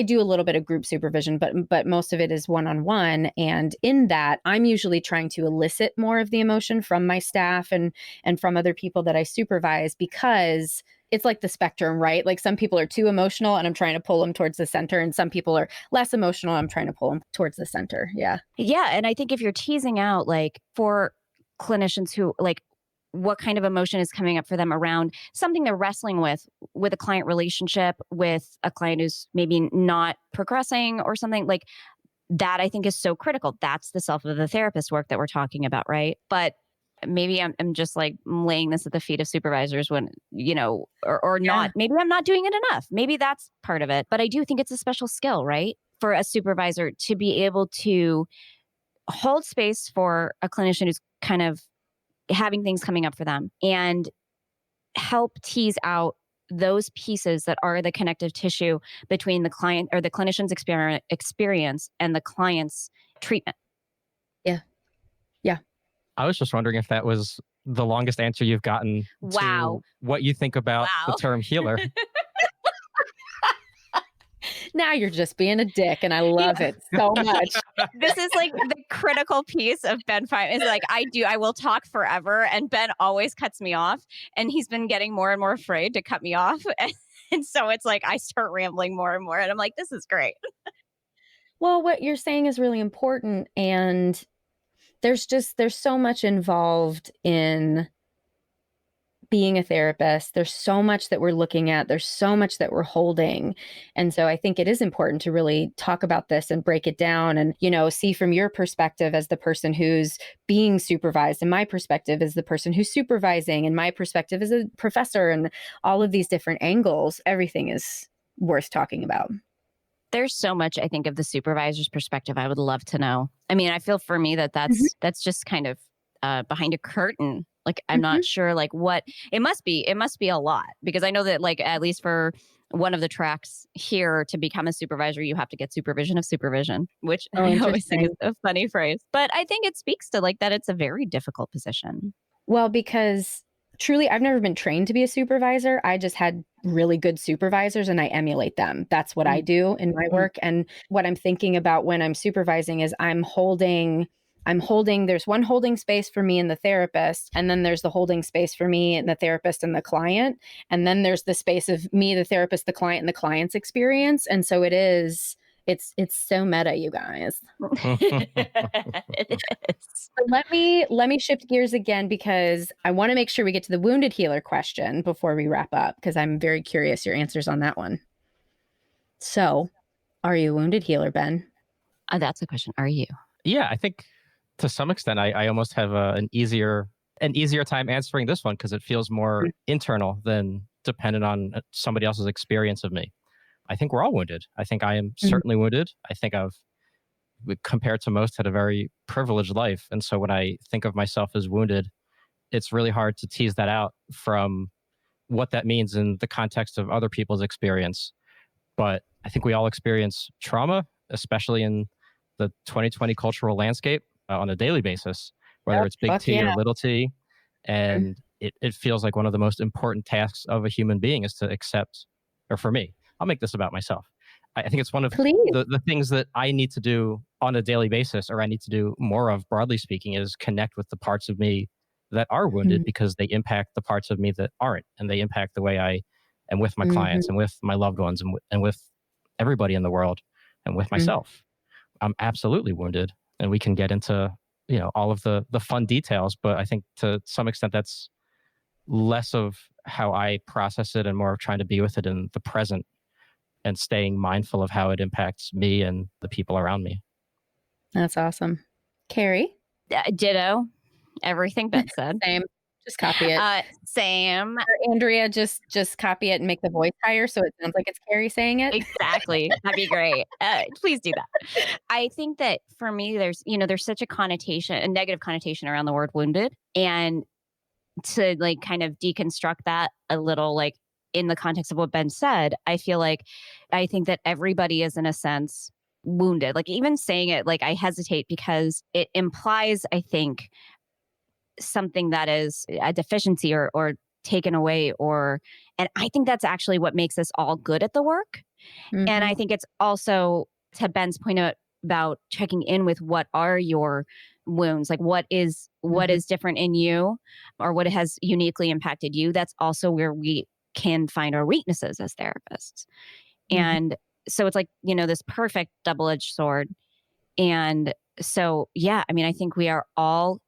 do a little bit of group supervision, but most of it is one-on-one. And in that, I'm usually trying to elicit more of the emotion from my staff and from other people that I supervise because it's like the spectrum, right? Like some people are too emotional and I'm trying to pull them towards the center, and some people are less emotional. I'm trying to pull them towards the center. Yeah.
Yeah. And I think if you're teasing out, like for clinicians who like what kind of emotion is coming up for them around something they're wrestling with a client relationship, with a client who's maybe not progressing or something like that, I think is so critical. That's the self of the therapist work that we're talking about, right? But maybe I'm just like laying this at the feet of supervisors when, or
Yeah.
not. Maybe I'm not doing it enough. Maybe that's part of it. But I do think it's a special skill, right? For a supervisor to be able to hold space for a clinician who's kind of having things coming up for them and help tease out those pieces that are the connective tissue between the client or the clinician's experience and the client's treatment.
Yeah. Yeah.
I was just wondering if that was the longest answer you've gotten
Wow.
to what you think about the
Wow.
term healer.
Now you're just being a dick, and I love it so much.
This is like the critical piece of Ben Fineman is like, I will talk forever. And Ben always cuts me off. And he's been getting more and more afraid to cut me off. And so it's like, I start rambling more and more. And I'm like, this is great.
Well, what you're saying is really important, and there's so much involved in being a therapist. There's so much that we're looking at. There's so much that we're holding. And so I think it is important to really talk about this and break it down and, see from your perspective as the person who's being supervised, and my perspective as the person who's supervising, and my perspective as a professor, and all of these different angles. Everything is worth talking about.
There's so much, I think, of the supervisor's perspective I would love to know. I mean, I feel for me that
Mhm.
that's just kind of behind a curtain. Like, I'm
Mhm.
not sure like what it must be. It must be a lot, because I know that like, at least for one of the tracks here, to become a supervisor, you have to get supervision of supervision, which
Oh,
I always think is
interesting.
a funny phrase. But I think it speaks to like that it's a very difficult position.
Well, because truly, I've never been trained to be a supervisor. I just had really good supervisors and I emulate them. That's what I
Mm,
do in my
mm,
work. And what I'm thinking about when I'm supervising is there's one holding space for me and the therapist, and then there's the holding space for me and the therapist and the client. And then there's the space of me, the therapist, the client, and the client's experience. And so it's so meta, you guys.
it is.
But let me shift gears again because I want to make sure we get to the wounded healer question before we wrap up, because I'm very curious your answers on that one. So, are you a wounded healer, Ben?
That's a question. Are you?
Yeah, I think to some extent, I almost have an easier time answering this one because it feels more internal than dependent on somebody else's experience of me. I think we're all wounded. I think I am
Mhm.
certainly wounded. I think compared to most, had a very privileged life. And so when I think of myself as wounded, it's really hard to tease that out from what that means in the context of other people's experience. But I think we all experience trauma, especially in the 2020 cultural landscape on a daily basis, whether
Yep,
it's big
fuck
T or
yeah.
little t.
Mhm.
And it feels like one of the most important tasks of a human being is to accept, or for me, I'll make this about myself. I think it's one of
Please.
the things that I need to do on a daily basis, or I need to do more of, broadly speaking, is connect with the parts of me that are wounded,
Mhm.
because they impact the parts of me that aren't. And they impact the way I am with my clients
Mhm.
and with my loved ones and with everybody in the world and with
Mhm.
myself. I'm absolutely wounded. And we can get into, all of the fun details, but I think to some extent that's less of how I process it and more of trying to be with it in the present and staying mindful of how it impacts me and the people around me.
That's awesome. Carrie?
Ditto. Everything Ben said.
Same. Just copy it.
Sam.
Or Andrea, just copy it and make the voice higher so it sounds like it's Carrie saying it.
Exactly. That'd be great. Please do that. I think that for me, there's such a negative connotation around the word wounded. And to like kind of deconstruct that a little, like in the context of what Ben said, I think that everybody is in a sense wounded. Like, even saying it, like, I hesitate because it implies, I think, something that is a deficiency or taken away, and I think that's actually what makes us all good at the work. And
Mhm.
I think it's also, to Ben's point about checking in with what are your wounds, like what is
Mhm.
different in you, or what has uniquely impacted you. That's also where we can find our weaknesses as therapists.
Mhm.
And so it's like, this perfect double-edged sword. And so, yeah, I mean, I think we are all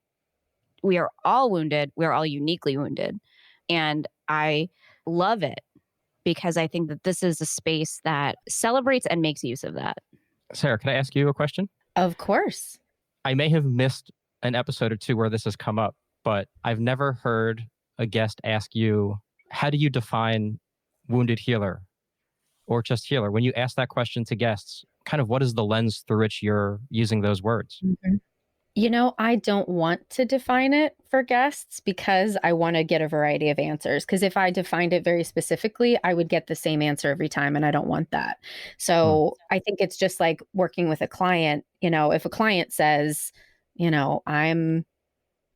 wounded. We are all uniquely wounded. And I love it because I think that this is a space that celebrates and makes use of that.
Sarah, can I ask you a question?
Of course.
I may have missed an episode or two where this has come up, but I've never heard a guest ask you, how do you define wounded healer or just healer? When you ask that question to guests, kind of what is the lens through which you're using those words?
Mhm. I don't want to define it for guests because I want to get a variety of answers. Because if I defined it very specifically, I would get the same answer every time, and I don't want that.
Hmm.
So I think it's just like working with a client. If a client says, I'm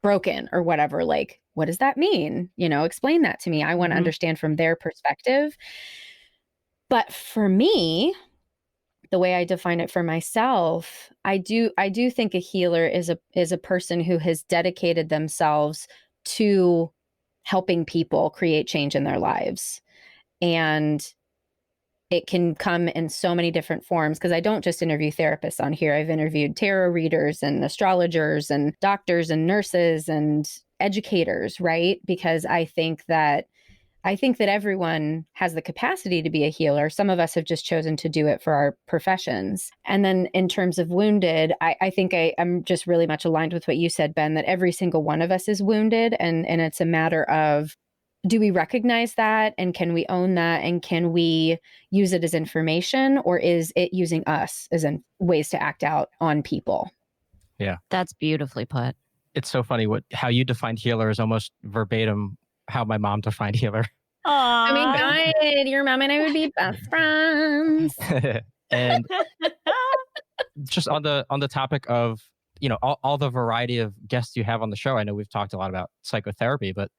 broken or whatever, like, what does that mean? Explain that to me. I want to
Mhm.
understand from their perspective. But for me, the way I define it for myself, I do think a healer is a person who has dedicated themselves to helping people create change in their lives. And it can come in so many different forms because I don't just interview therapists on here. I've interviewed tarot readers and astrologers and doctors and nurses and educators, right? Because I think that everyone has the capacity to be a healer. Some of us have just chosen to do it for our professions. And then in terms of wounded, I think I'm just really much aligned with what you said, Ben, that every single one of us is wounded. And it's a matter of, do we recognize that? And can we own that? And can we use it as information? Or is it using us as in ways to act out on people?
Yeah.
That's beautifully put.
It's so funny how you defined healer is almost verbatim how my mom defined healer.
Aww.
Oh my God, your mom and I would be best friends.
And just on the topic of, all the variety of guests you have on the show, I know we've talked a lot about psychotherapy, but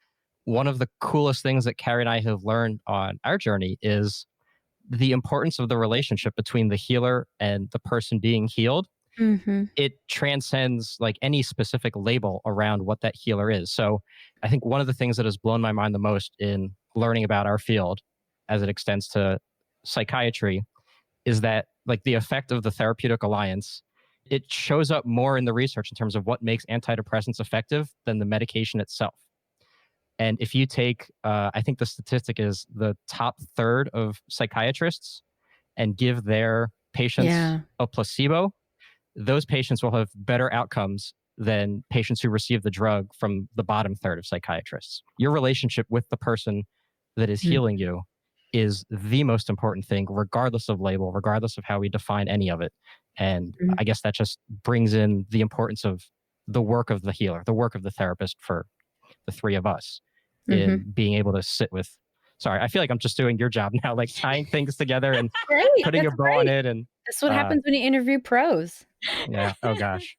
one of the coolest things that Carrie and I have learned on our journey is the importance of the relationship between the healer and the person being healed.
Mm-hmm.
It transcends like any specific label around what that healer is. So I think one of the things that has blown my mind the most in learning about our field as it extends to psychiatry is that like the effect of the therapeutic alliance, it shows up more in the research in terms of what makes antidepressants effective than the medication itself. And if you take, I think the statistic is the top third of psychiatrists and give their patients a placebo, those patients will have better outcomes than patients who receive the drug from the bottom third of psychiatrists. Your relationship with the person that is healing you is the most important thing, regardless of label, regardless of how we define any of it. And I guess that just brings in the importance of the work of the healer, the work of the therapist for the three of us in being able to sit with. Sorry, I feel like I'm just doing your job now, like tying things together and putting a bow on it. And
that's what happens when you interview pros.
Yeah. Oh gosh.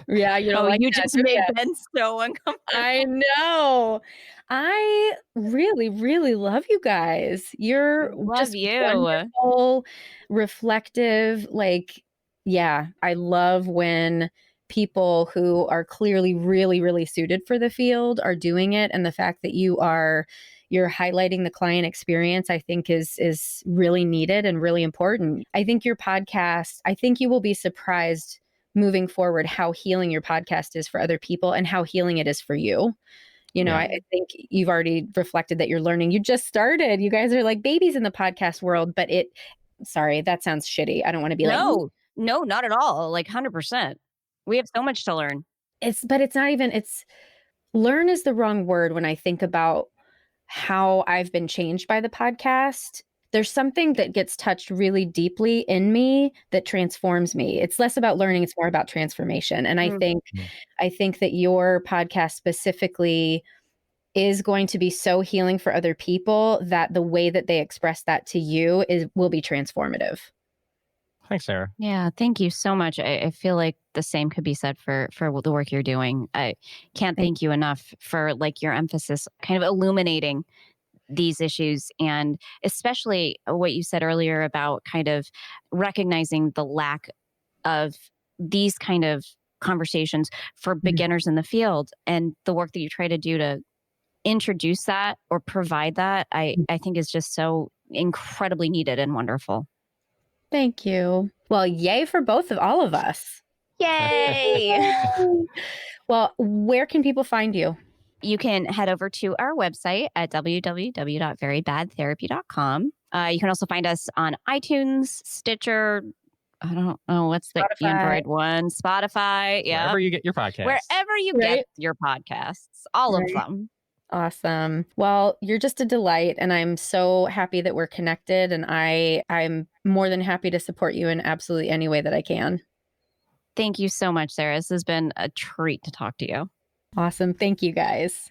Yeah, you don't like
you
that,
just
do
made
ya?
Ben so uncomfortable.
I know. I really, really love you guys. You're
Love
just
you.
wonderful, reflective. Like, yeah, I love when people who are clearly really, really suited for the field are doing it. And the fact that you're highlighting the client experience, I think is really needed and really important. I think your podcast, I think you will be surprised moving forward how healing your podcast is for other people and how healing it is for you. I think you've already reflected that you're learning. You just started. You guys are like babies in the podcast world, but sorry, that sounds shitty. I don't want to be
No, not at all. Like 100%. We have so much to learn.
Learn is the wrong word when I think about how I've been changed by the podcast. There's something that gets touched really deeply in me that transforms me. It's less about learning, it's more about transformation. And I think that your podcast specifically is going to be so healing for other people that the way that they express that to you will be transformative.
Thanks, Sarah.
Yeah, thank you so much. I feel like the same could be said for the work you're doing. I can't thank you enough for like your emphasis kind of illuminating these issues, and especially what you said earlier about kind of recognizing the lack of these kind of conversations for beginners in the field, and the work that you try to do to introduce that or provide that, I think is just so incredibly needed and wonderful.
Thank you. Well, yay for all of us.
Yay!
Well, where can people find you?
You can head over to our website at www.verybadtherapy.com. You can also find us on iTunes, Stitcher. I don't know what's the Android one, Spotify. Yeah,
wherever you get your podcast.
Wherever you get your podcasts, all of them.
Awesome. Well, you're just a delight, and I'm so happy that we're connected. And I'm more than happy to support you in absolutely any way that I can.
Thank you so much, Sarah. This has been a treat to talk to you.
Awesome. Thank you, guys.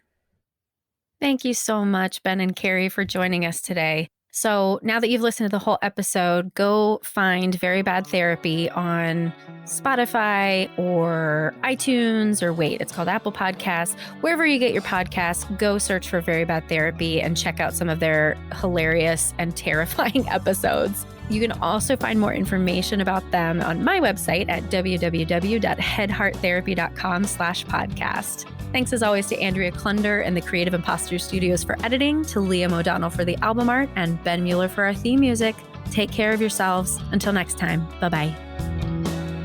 Thank you so much, Ben and Carrie, for joining us today. So now that you've listened to the whole episode, go find Very Bad Therapy on Spotify or iTunes, or it's called Apple Podcasts. Wherever you get your podcasts, go search for Very Bad Therapy and check out some of their hilarious and terrifying episodes. You can also find more information about them on my website at www.headhearttherapy.com/podcast. Thanks as always to Andrea Klunder and the Creative Imposter Studios for editing, to Liam O'Donnell for the album art, and Ben Mueller for our theme music. Take care of yourselves. Until next time, bye-bye.